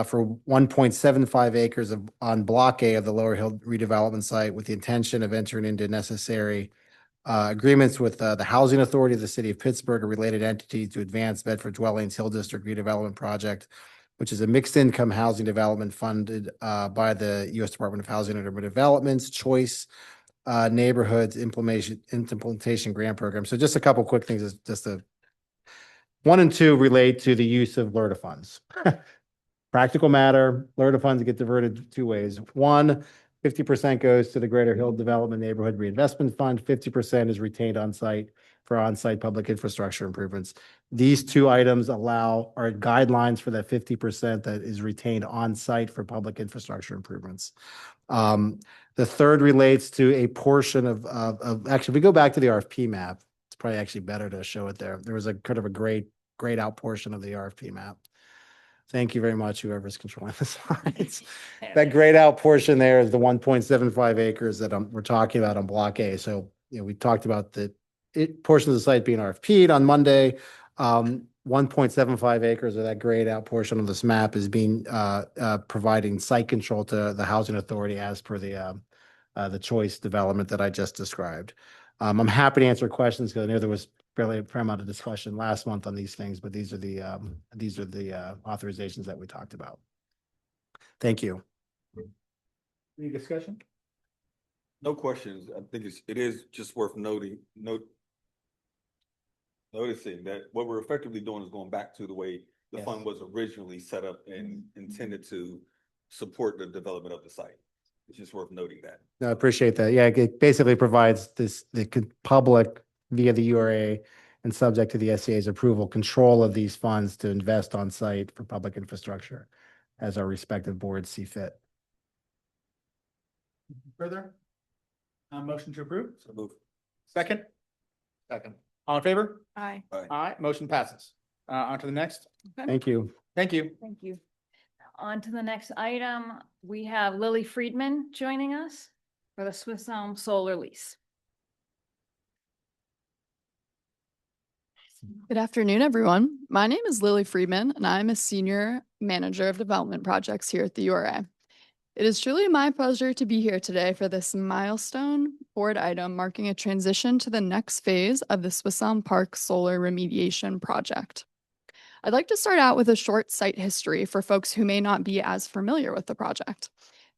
for 1.75 acres on Block A of the Lower Hill redevelopment site, with the intention of entering into necessary agreements with the Housing Authority of the City of Pittsburgh, a related entity, to advance Bedford Dwellings Hill District redevelopment project, which is a mixed income housing development funded by the U.S. Department of Housing and Urban Development's Choice Neighborhoods Implementation Grant Program. So just a couple quick things, just 1 and 2 relate to the use of LRTA funds. Practical matter, LRTA funds get diverted 2 ways. One, 50% goes to the Greater Hill Development Neighborhood Reinvestment Fund. 50% is retained on site for on-site public infrastructure improvements. These 2 items are guidelines for that 50% that is retained on site for public infrastructure improvements. The third relates to a portion of actually, if we go back to the RFP map, it's probably actually better to show it there. There was a kind of a grayed out portion of the RFP map. Thank you very much, whoever's controlling the slides. That grayed out portion there is the 1.75 acres that we're talking about on Block A. So, we talked about the portion of the site being RFP'd on Monday. 1.75 acres of that grayed out portion of this map is being providing site control to the Housing Authority as per the choice development that I just described. I'm happy to answer questions because I know there was fairly a fair amount of discussion last month on these things, but these are the authorizations that we talked about. Thank you. Any discussion? No questions. I think it is just worth noticing that what we're effectively doing is going back to the way the fund was originally set up and intended to support the development of the site. It's just worth noting that. No, I appreciate that. Yeah, it basically provides the public via the URA and subject to the SCA's approval, control of these funds to invest on site for public infrastructure as our respective boards see fit. Further? Motion to approve? So move. Second? Second. All in favor? Aye. Aye, motion passes. On to the next. Thank you. Thank you. Thank you. On to the next item, we have Lily Friedman joining us for the Swiss Elm Solar Lease. Good afternoon, everyone. My name is Lily Friedman, and I'm a Senior Manager of Development Projects here at the URA. It is truly my pleasure to be here today for this milestone board item marking a transition to the next phase of the Swiss Elm Park Solar Remediation Project. I'd like to start out with a short site history for folks who may not be as familiar with the project.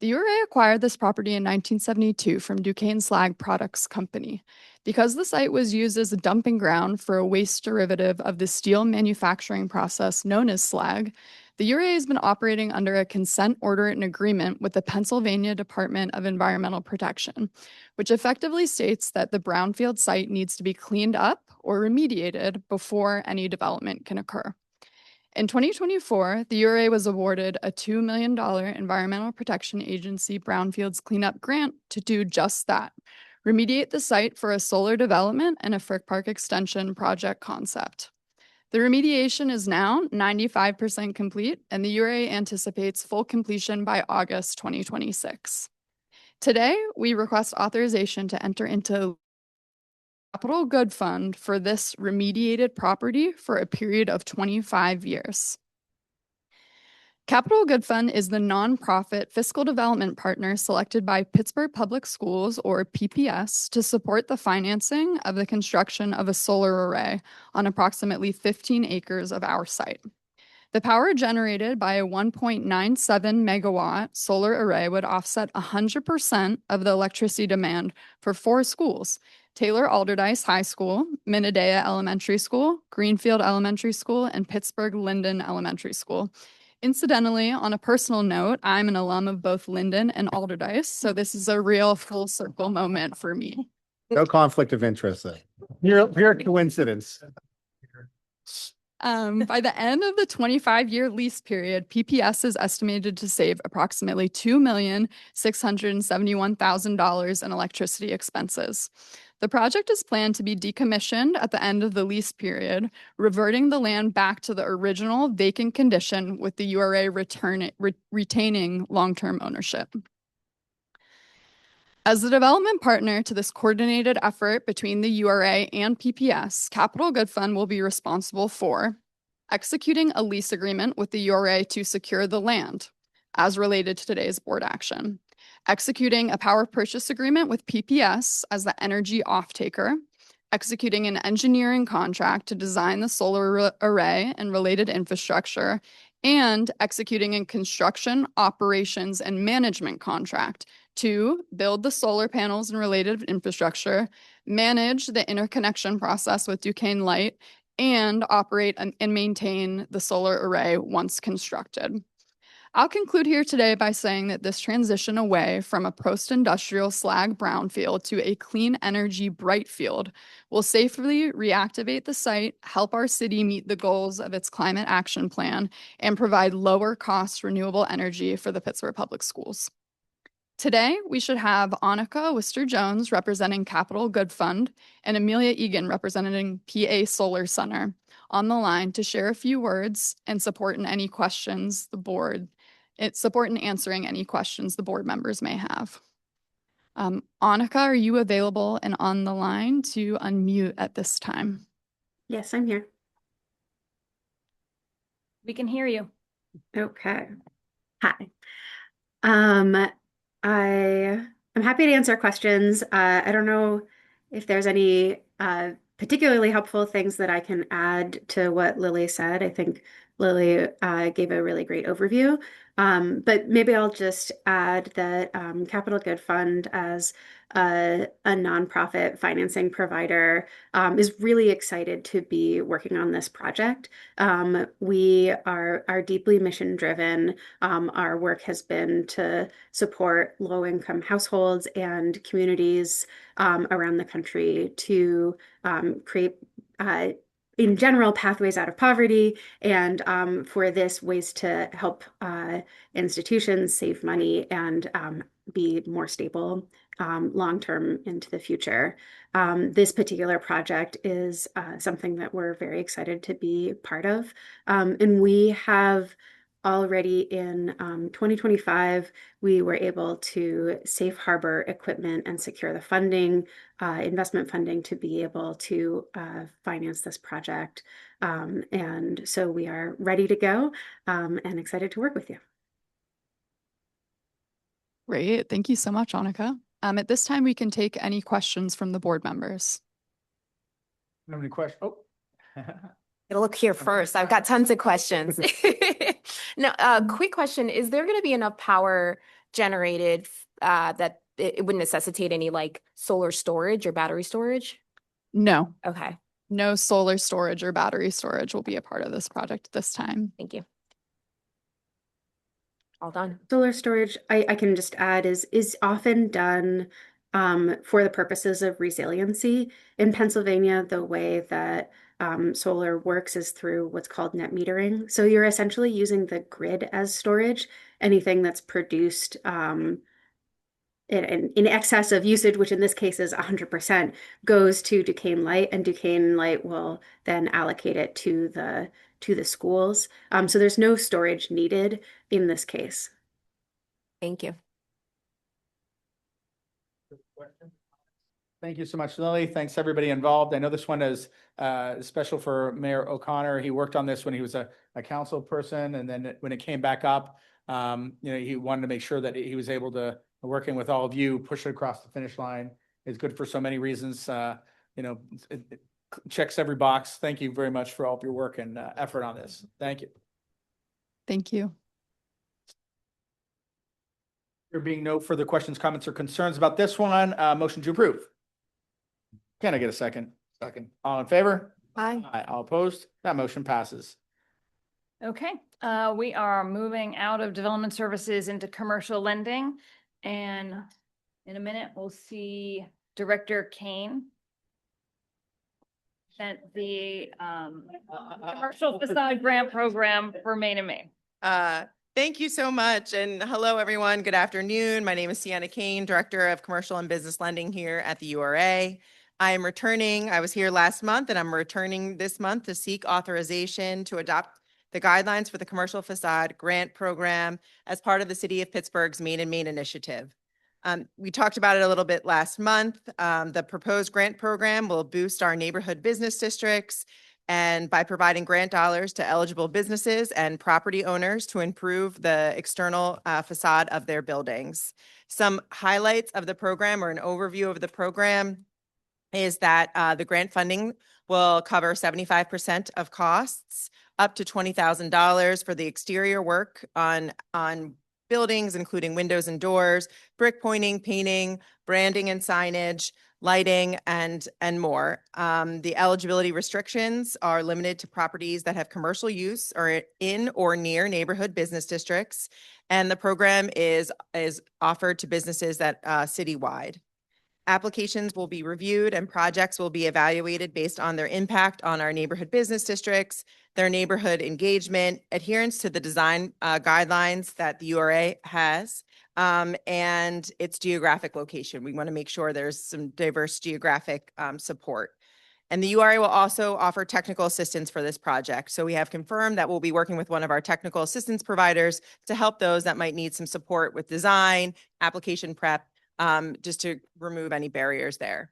The URA acquired this property in 1972 from Duquesne Slag Products Company. Because the site was used as a dumping ground for a waste derivative of the steel manufacturing process known as slag, the URA has been operating under a consent order and agreement with the Pennsylvania Department of Environmental Protection, which effectively states that the brownfield site needs to be cleaned up or remediated before any development can occur. In 2024, the URA was awarded a $2 million Environmental Protection Agency Brownfields Cleanup Grant to do just that, remediate the site for a solar development and a Frick Park extension project concept. The remediation is now 95% complete, and the URA anticipates full completion by August 2026. Today, we request authorization to enter into Capital Good Fund for this remediated property for a period of 25 years. Capital Good Fund is the nonprofit fiscal development partner selected by Pittsburgh Public Schools, or PPS, to support the financing of the construction of a solar array on approximately 15 acres of our site. The power generated by a 1.97 megawatt solar array would offset 100% of the electricity demand for 4 schools: Taylor Alderdice High School, Minadea Elementary School, Greenfield Elementary School, and Pittsburgh Linden Elementary School. Incidentally, on a personal note, I'm an alum of both Linden and Alderdice, so this is a real full circle moment for me. No conflict of interest there. Pure coincidence. By the end of the 25-year lease period, PPS is estimated to save approximately $2,671,000 in electricity expenses. The project is planned to be decommissioned at the end of the lease period, reverting the land back to the original vacant condition, with the URA retaining long-term ownership. As the development partner to this coordinated effort between the URA and PPS, Capital Good Fund will be responsible for executing a lease agreement with the URA to secure the land, as related to today's board action, executing a power purchase agreement with PPS as the energy off-taker, executing an engineering contract to design the solar array and related infrastructure, and executing a construction, operations, and management contract to build the solar panels and related infrastructure, manage the interconnection process with Duquesne Light, and operate and maintain the solar array once constructed. I'll conclude here today by saying that this transition away from a post-industrial slag brownfield to a clean energy bright field will safely reactivate the site, help our city meet the goals of its climate action plan, and provide lower cost renewable energy for the Pittsburgh Public Schools. Today, we should have Annika Wister-Jones representing Capital Good Fund and Amelia Egan representing PA Solar Center on the line to share a few words and support in any questions the board, support in answering any questions the board members may have. Annika, are you available and on the line to unmute at this time? Yes, I'm here. We can hear you. Okay. Hi. I'm happy to answer questions. I don't know if there's any particularly helpful things that I can add to what Lily said. I think Lily gave a really great overview. But maybe I'll just add that Capital Good Fund, as a nonprofit financing provider, is really excited to be working on this project. We are deeply mission driven. Our work has been to support low-income households and communities around the country to create in general, pathways out of poverty, and for this, ways to help institutions save money and be more stable long-term into the future. This particular project is something that we're very excited to be part of. And we have already in 2025, we were able to safe harbor equipment and secure the funding, investment funding, to be able to finance this project. And so we are ready to go and excited to work with you. Great. Thank you so much, Annika. At this time, we can take any questions from the board members. Any questions? Oh. I'll look here first. I've got tons of questions. No, quick question. Is there going to be enough power self-generated, that it wouldn't necessitate any like solar storage or battery storage? No, Okay, no solar storage or battery storage will be a part of this project this time. thank you. All done. Solar storage, I can just add, is often done for the purposes of resiliency. In Pennsylvania, the way that solar works is through what's called net metering. So you're essentially using the grid as storage. Anything that's produced in excess of usage, which in this case is 100%, goes to Duquesne Light, and Duquesne Light will then allocate it to the schools. So there's no storage needed in this case. Thank you. Thank you so much, Lily. Thanks, everybody involved. I know this one is special for Mayor O'Connor. He worked on this when he was a council person, and then when it came back up, he wanted to make sure that he was able to, working with all of you, push it across the finish line. It's good for so many reasons. It checks every box. Thank you very much for all of your work and effort on this. Thank you. Thank you. There being no further questions, comments, or concerns about this one, motion to approve. Can I get a second? Second. All in favor? Aye. Aye. All opposed? That motion passes. Okay, we are moving out of development services into commercial lending. And in a minute, we'll see Director Kane. Sent the commercial facade grant program for Maine and Maine. Thank you so much. And hello, everyone. Good afternoon. My name is Sienna Kane, Director of Commercial and Business Lending here at the URA. I am returning. I was here last month and I'm returning this month to seek authorization to adopt the guidelines for the commercial facade grant program as part of the City of Pittsburgh's Maine and Maine initiative. We talked about it a little bit last month. The proposed grant program will boost our neighborhood business districts and by providing grant dollars to eligible businesses and property owners to improve the external facade of their buildings. Some highlights of the program or an overview of the program is that the grant funding will cover 75% of costs, up to $20,000 for the exterior work on buildings, including windows and doors, brick pointing, painting, branding and signage, lighting, and more. The eligibility restrictions are limited to properties that have commercial use or in or near neighborhood business districts, and the program is offered to businesses that citywide. Applications will be reviewed and projects will be evaluated based on their impact on our neighborhood business districts, their neighborhood engagement, adherence to the design guidelines that the URA has, and its geographic location. We want to make sure there's some diverse geographic support. And the URA will also offer technical assistance for this project. So we have confirmed that we'll be working with one of our technical assistance providers to help those that might need some support with design, application prep, just to remove any barriers there.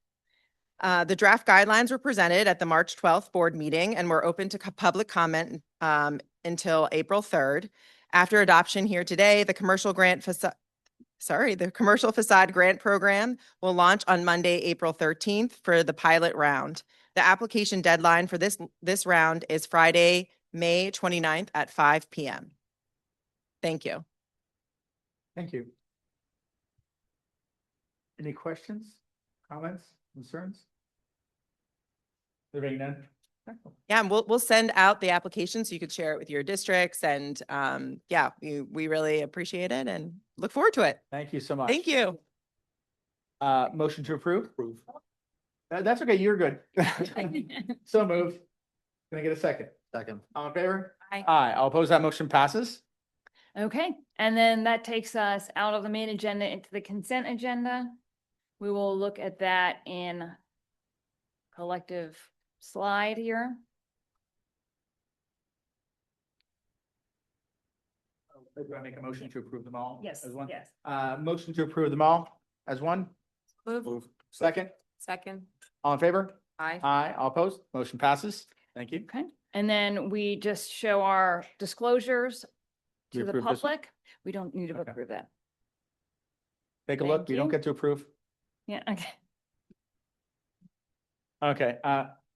The draft guidelines were presented at the March 12th board meeting and were open to public comment until April 3rd. After adoption here today, the commercial facade grant program will launch on Monday, April 13th for the pilot round. The application deadline for this round is Friday, May 29th at 5 p.m. Thank you. Thank you. Any questions, comments, concerns? There being none? Yeah, and we'll send out the application so you could share it with your districts. And yeah, we really appreciate it and look forward to it. Thank you so much. Thank you. Motion to approve? That's okay. You're good. So moved. Can I get a second? Second. All in favor? Aye. Aye. All opposed, that motion passes. Okay, and then that takes us out of the main agenda into the consent agenda. We will look at that in collective slide here. Do I make a motion to approve them all? Yes, As one? yes. Motion to approve them all as one? Move. Second? Second. All in favor? Aye. Aye. All opposed? Motion passes. Thank you. Okay, and then we just show our disclosures We to the approve this one? public. We don't need to Okay. approve that. Take a look. Thank You don't you. get to approve. Yeah, okay. Okay,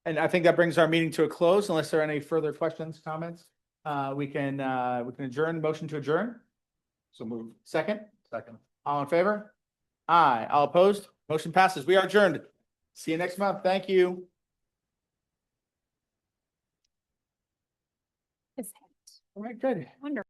and I think that brings our meeting to a close unless there are any further questions, comments. We can adjourn, motion to adjourn. So move. Second? Second. All in favor? Aye. All opposed? Motion passes. We are adjourned. See you next month. Thank you. All right, good. Wonderful.